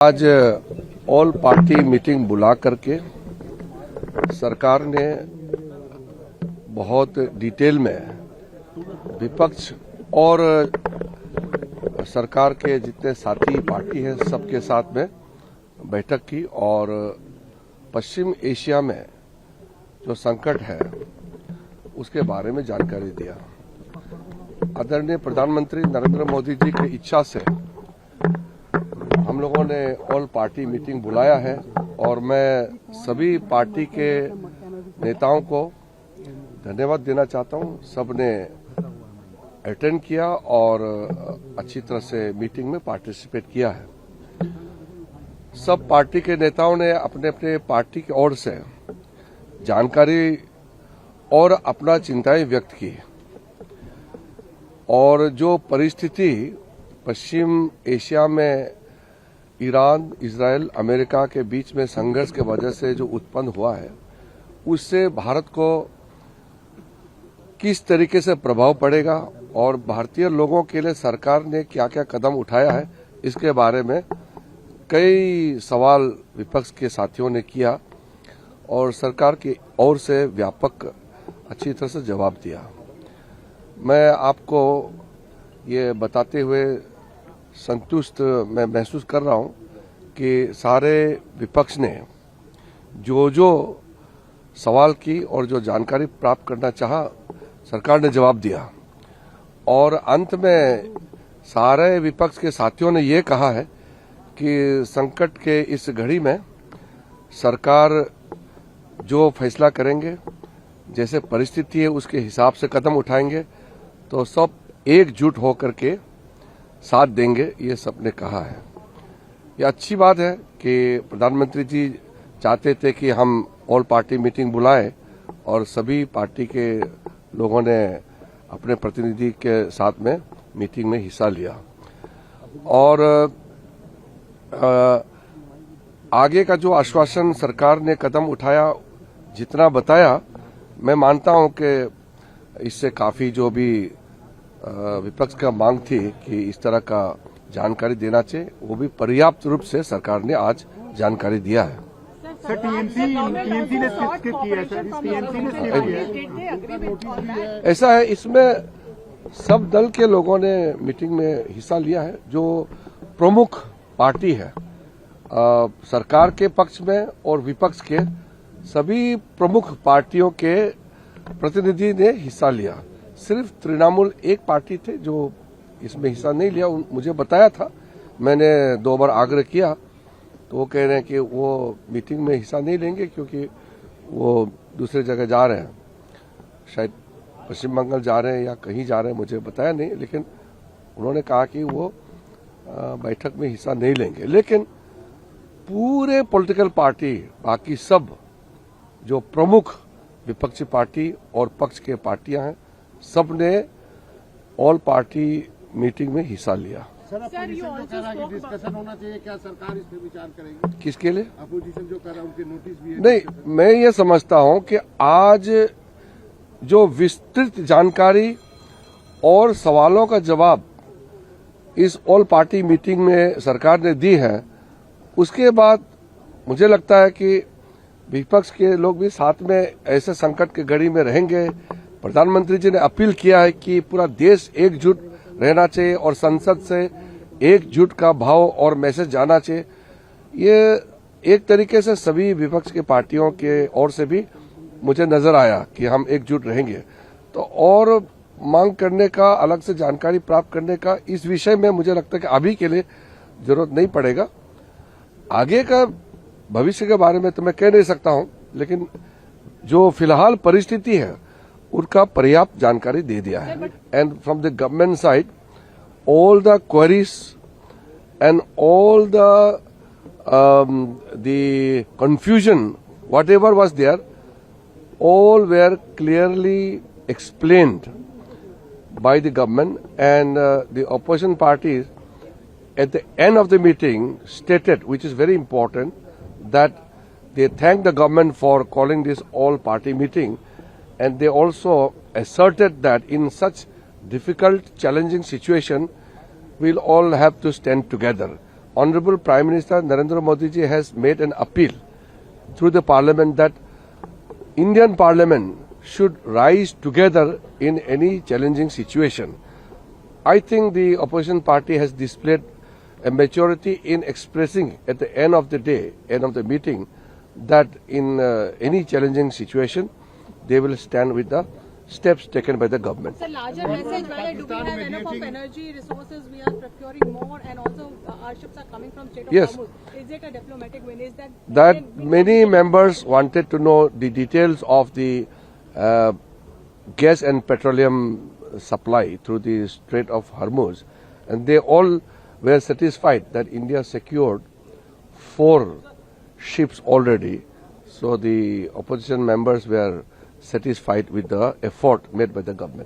आज all party meeting बुला करके सरकार ने बहुत डिटेल में विपक्ष और सरकार के जितने साथी पार्टी हैं सबके साथ में बैठक की और पश्चिम एशिया में जो संकट है उसके बारे में जानकारी दिया। आदरणीय प्रधानमंत्री नरेंद्र मोदी जी की इच्छा से हम लोगों ने ऑल पार्टी मीटिंग बुलाया है और मैं सभी पार्टी के नेताओं को धन्यवाद देना चाहता हूं। सबने अटेंड किया और अच्छी तरह से मीटिंग में पार्टिसिपेट किया है। सब पार्टी के नेताओं ने अपने अपने पार्टी की ओर से जानकारी और अपना चिंताएं व्यक्त की और जो परिस्थिति पश्चिम एशिया में ईरान, इजराइल, अमेरिका के बीच में संघर्ष के वजह से जो उत्पन्न हुआ है उससे भारत को किस तरीके से प्रभाव पड़ेगा और भारतीय लोगों के लिए सरकार ने क्या क्या कदम उठाया है इसके बारे में कई सवाल विपक्ष के साथियों ने किया और सरकार की ओर से व्यापक अच्छी तरह से जवाब दिया। मैं आपको ये बताते हुए संतुष्ट मैं महसूस कर रहा हूं कि सारे विपक्ष ने जो सवाल की और जो जानकारी प्राप्त करना चाहा सरकार ने जवाब दिया और अंत में सारे विपक्ष के साथियों ने ये कहा है कि संकट के इस घड़ी में सरकार जो फैसला करेंगे, जैसे परिस्थिति है उसके हिसाब से कदम उठाएंगे तो सब एकजुट होकर के साथ देंगे, ये सबने कहा है। ये अच्छी बात है कि प्रधानमंत्री जी चाहते थे कि हम ऑल पार्टी मीटिंग बुलाएं और सभी पार्टी के लोगों ने अपने प्रतिनिधि के साथ में मीटिंग में हिस्सा लिया और आगे का जो आश्वासन सरकार ने कदम उठाया जितना बताया, मैं मानता हूं कि इससे काफी जो भी विपक्ष का मांग थी कि इस तरह का जानकारी देना चाहिए वो भी पर्याप्त रूप से सरकार ने आज जानकारी दिया है। सर टीएमसी ने स्किप किया है सर, टीएमसी ने स्किप किया है। ऐसा है, इसमें सब दल के लोगों ने मीटिंग में हिस्सा लिया है। जो प्रमुख पार्टी है सरकार के पक्ष में और विपक्ष के सभी प्रमुख पार्टियों के प्रतिनिधि ने हिस्सा लिया। सिर्फ तृणमूल एक पार्टी थे जो इसमें हिस्सा नहीं लिया। मुझे बताया था, मैंने 2 बार आग्रह किया तो वो कह रहे हैं कि वो मीटिंग में हिस्सा नहीं लेंगे क्योंकि वो दूसरे जगह जा रहे हैं, शायद पश्चिम बंगाल जा रहे हैं या कहीं जा रहे हैं, मुझे बताया नहीं, लेकिन उन्होंने कहा कि वो बैठक में हिस्सा नहीं लेंगे। लेकिन पूरे पॉलिटिकल पार्टी बाकी सब जो प्रमुख विपक्षी पार्टी और पक्ष के पार्टियां हैं सबने ऑल पार्टी मीटिंग में हिस्सा लिया। सर अपोजिशन जो कह रहा है कि डिस्कशन होना चाहिए, क्या सरकार इस पे विचार करेगी? किसके लिए? अपोजिशन जो कर रहा है उनके नोटिस भी है। नहीं, मैं ये समझता हूं कि आज जो विस्तृत जानकारी और सवालों का जवाब इस ऑल पार्टी मीटिंग में सरकार ने दी है, उसके बाद मुझे लगता है कि विपक्ष के लोग भी साथ में ऐसे संकट के घड़ी में रहेंगे। प्रधानमंत्री जी ने अपील किया है कि पूरा देश एकजुट रहना चाहिए और संसद से एकजुट का भाव और मैसेज जाना चाहिए। ये एक तरीके से सभी विपक्ष के पार्टियों के ओर से भी मुझे नजर आया कि हम एकजुट रहेंगे। तो और मांग करने का, अलग से जानकारी प्राप्त करने का इस विषय में मुझे लगता है कि अभी के लिए जरूरत नहीं पड़ेगा। आगे का भविष्य के बारे में तो मैं कह नहीं सकता हूं, लेकिन जो फिलहाल परिस्थिति है उनका पर्याप्त जानकारी दे दिया है। And from the government side all the queries and all the confusion whatever was there all were clearly explained by the government and the opposition parties at the end of the meeting stated, which is very important, that they thanked the government for calling this all party meeting and they also asserted that in such difficult, challenging situation, we'll all have to stand together Honorable Prime Minister Narendra Modi ji has made an appeal through the Parliament that Indian Parliament should rise together in any challenging situation. I think the opposition party has displayed a maturity in expressing at the end of the day, end of the meeting, that in any challenging situation, they will stand with the steps taken by the government. Sir, larger message, whether do we have enough of energy resources, we are procuring more, and also our ships are coming from Strait of Yes. Hormuz. Is it a diplomatic win? Is That many members wanted to know the details of the gas and petroleum supply through the Strait of Hormuz, and they all were satisfied that India secured 4 ships already. So the opposition members were satisfied with the effort made by the government.